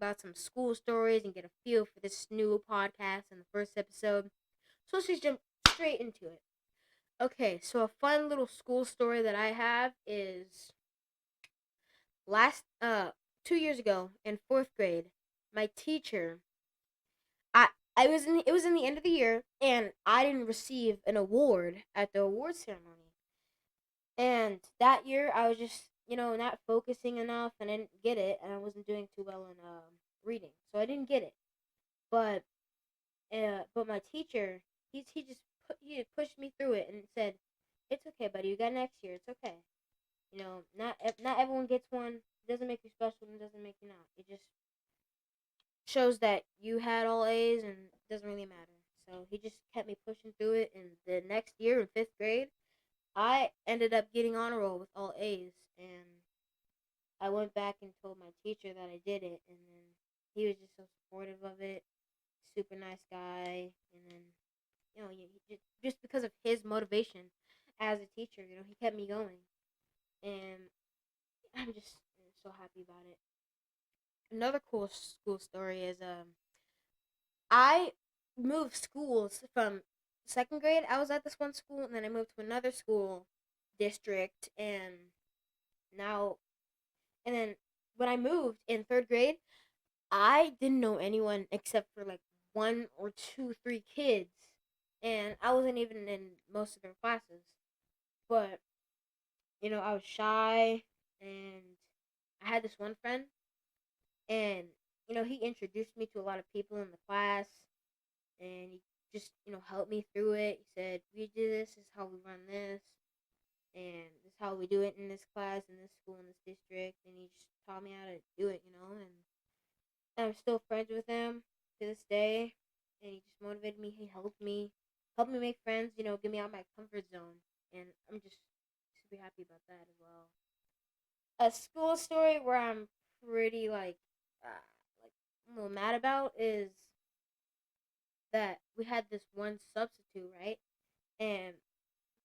about some school stories and get a feel for this new podcast in the first episode. So let's just jump straight into it. Okay, so a fun little school story that I have is last 2 years ago in fourth grade, my teacher I it was in the end of the year and I didn't receive an award at the award ceremony. And that year, I was just, not focusing enough and I didn't get it. And I wasn't doing too well in reading. So I didn't get it. But my teacher, he just he pushed me through it and said, "It's okay, buddy. You got next year. It's okay. Not everyone gets one. It doesn't make you special and it doesn't make you not. It just shows that you had all A's and it doesn't really matter." So he just kept me pushing through it. And the next year in fifth grade, I ended up getting honor roll with all A's, and I went back and told my teacher that I did it, and then he was just so supportive of it, super nice guy, and then just because of his motivation as a teacher, he kept me going, and I'm just so happy about it. Another cool school story is I moved schools from second grade. I was at this one school, and then I moved to another school district, now and then when I moved in third grade, I didn't know anyone except for like one or two, three kids, and I wasn't even in most of their classes. But I was shy, and I had this one friend, and he introduced me to a lot of people in the class, and he just helped me through it. He said, "We do this. This is how we run this, and this is how we do it in this class, in this school, in this district." And he just taught me how to do it, and I'm still friends with him to this day, and he just motivated me. He helped me make friends. Get me out of my comfort zone, and I'm just super happy about that as well. A school story where I'm pretty like a little mad about is that we had this one substitute, right? And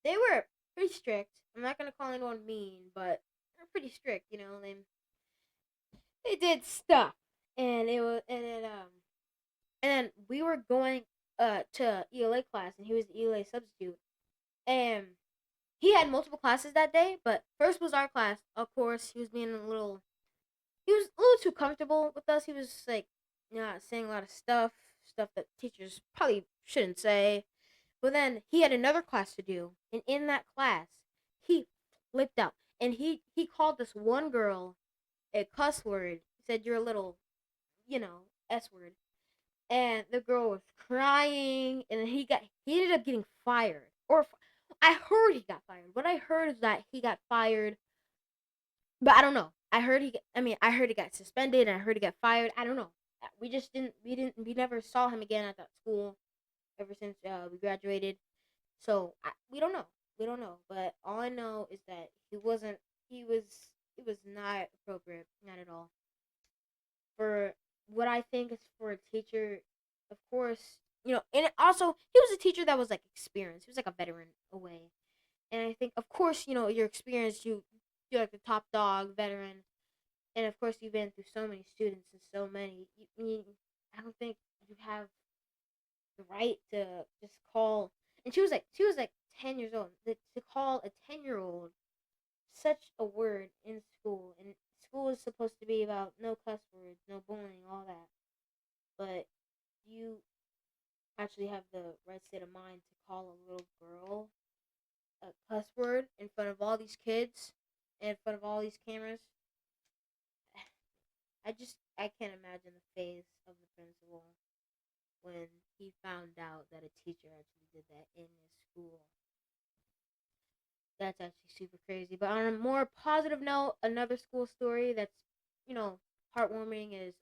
they were pretty strict. I'm not gonna call anyone mean, but they're pretty strict. They did stuff, and it was and then we were going to ELA class, and he was the ELA substitute, and he had multiple classes that day. But first was our class. Of course, he was a little too comfortable with us. He was just, like, saying a lot of stuff that teachers probably shouldn't say. But then he had another class to do, and in that class, he flipped out, and he called this one girl a cuss word. He said, "You're a little, S word." And the girl was crying, and then he ended up getting fired. I heard he got fired. What I heard is that he got fired, but I don't know. I heard he got suspended, and I heard he got fired. I don't know. We never saw him again at that school ever since we graduated. So we don't know. We don't know. But all I know is that he wasn't. It was not appropriate, not at all. For what I think is for a teacher, of course, and also he was a teacher that was like experienced. He was like a veteran away, and I think, of course, you're experienced. You're like the top dog, veteran, and of course you've been through so many students and so many. I don't think you have the right to just call. And she was like 10 years old. To call a 10-year-old such a word in school, and school is supposed to be about no cuss words, no bullying, all that. But you actually have the right state of mind to call a little girl a cuss word in front of all these kids, in front of all these cameras. I can't imagine the face of the principal when he found out that a teacher actually did that in his school. That's actually super crazy. But on a more positive note, another school story that's, you know, heartwarming is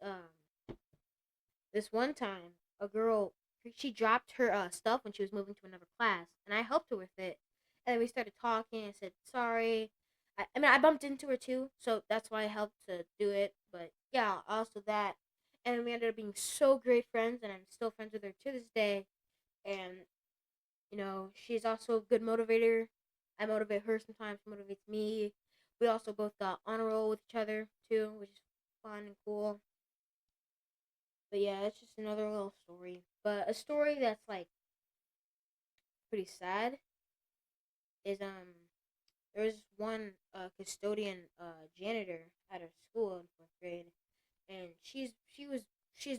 this one time a girl, she dropped her stuff when she was moving to another class, and I helped her with it. And we started talking. I said sorry. I bumped into her too, so that's why I helped to do it. But yeah, also that, and we ended up being so great friends, and I'm still friends with her to this day. And she's also a good motivator. I motivate her sometimes. She motivates me. We also both got honor roll with each other too, which is fun and cool. But yeah, it's just another little story. But a story that's like pretty sad is there was one custodian janitor at her school in fourth grade, and she's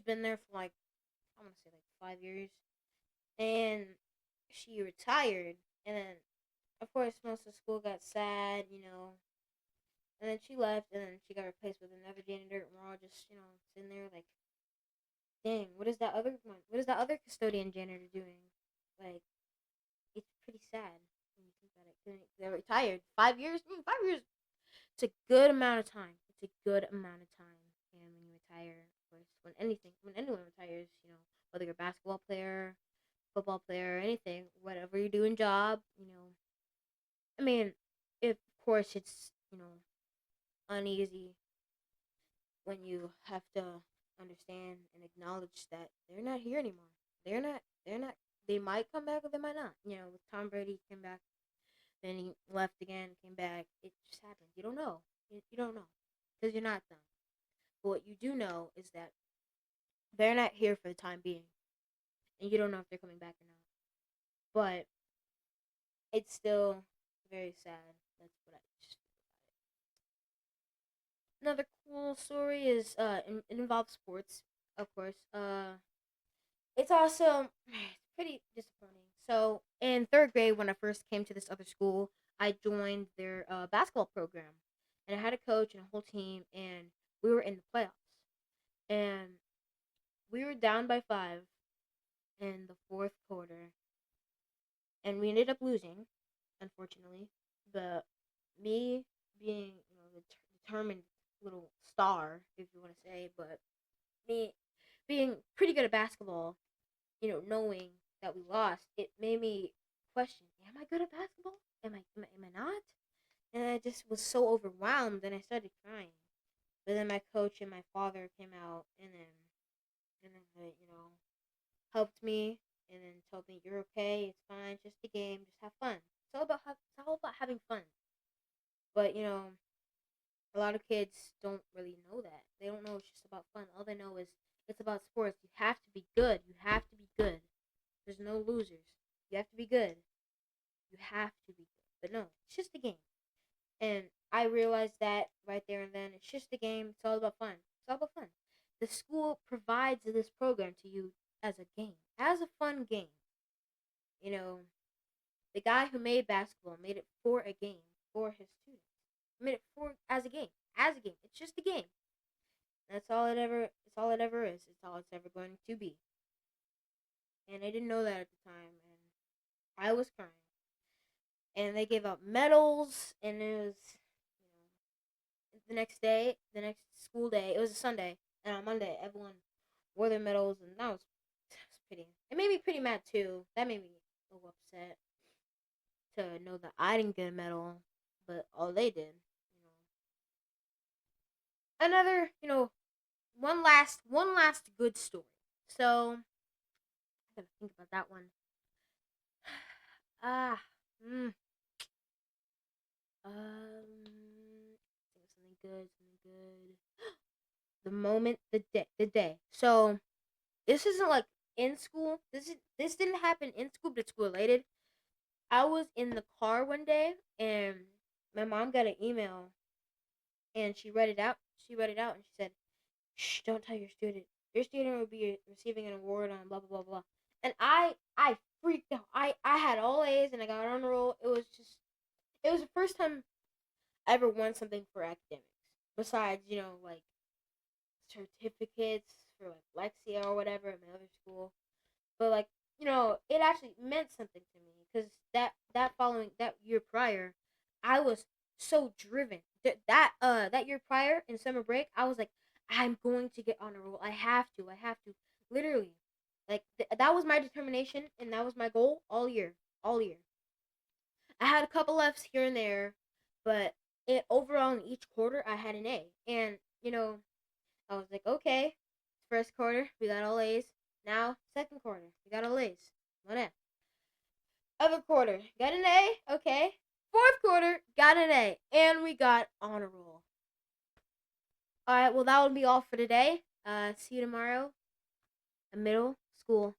been there for like I want to say like 5 years, and she retired, and then of course most of the school got sad, and then she left, and then she got replaced with another janitor, and we're all just sitting there like, dang, what is that other one? What is that other custodian janitor doing? Like, it's pretty sad when you think about it. They're retired 5 years. 5 years. It's a good amount of time. It's a good amount of time. And when you retire, of course, when anyone retires, whether you're a basketball player, football player, or anything, whatever you're doing, job, I mean, if of course it's uneasy when you have to understand and acknowledge that they're not here anymore. They're not. They're not. They might come back or they might not. With Tom Brady came back, then he left again, came back. It just happens. You don't know. You don't know because you're not them. But what you do know is that they're not here for the time being, and you don't know if they're coming back or not. But it's still very sad. That's what I just feel about it. Another cool story is it involves sports, of course. It's also it's pretty disappointing. So in third grade, when I first came to this other school, I joined their basketball program, and I had a coach and a whole team, and we were in the playoffs, and we were down by 5 in the fourth quarter, and we ended up losing, unfortunately. But me being the determined little star, if you want to say, but me being pretty good at basketball, knowing that we lost, it made me question: Am I good at basketball? Am I not? And I just was so overwhelmed, and I started crying. But then my coach and my father came out, and then they, helped me, and then told me, "You're okay. It's fine. It's just a game. Just have fun." It's all about having fun. But a lot of kids don't really know that. They don't know it's just about fun. All they know is it's about sports. You have to be good. You have to be good. There's no losers. You have to be good. You have to be good. But no, it's just a game. And I realized that right there and then. It's just a game. It's all about fun. It's all about fun. The school provides this program to you as a game, as a fun game. You know, the guy who made basketball made it for a game for his students. He made it for as a game, as a game. It's just a game. That's all it ever. It's all it ever is. It's all it's ever going to be. And I didn't know that at the time, and I was crying. And they gave out medals, and it was, the next day, the next school day. It was a Sunday, and on Monday, everyone wore their medals, and that was pretty. It made me pretty mad too. That made me a little upset to know that I didn't get a medal, but all they did. Another, one last good story. So I gotta think about that one. Ah, mm, think of something good, something good. The day. So this isn't like in school. This didn't happen in school, but it's school related. I was in the car one day, and my mom got an email, and she read it out. She read it out, and she said, "Shh, don't tell your student. Your student will be receiving an award on blah blah blah blah." And I freaked out. I had all A's, and I got on a roll. It was the first time I ever won something for academics. Besides, like certificates for like Lexia or whatever at my other school. But like, it actually meant something to me because that year prior, I was so driven. That year prior in summer break, I was like, I'm going to get on a roll. I have to. I have to. Literally, like that was my determination and that was my goal all year. All year. I had a couple F's here and there, but overall in each quarter I had an A. And I was like, okay, first quarter we got all A's. Now second quarter we got all A's. One F. Other quarter got an A. Okay. Fourth quarter got an A, and we got on a roll. All right. Well, that will be all for today. See you tomorrow. a middle school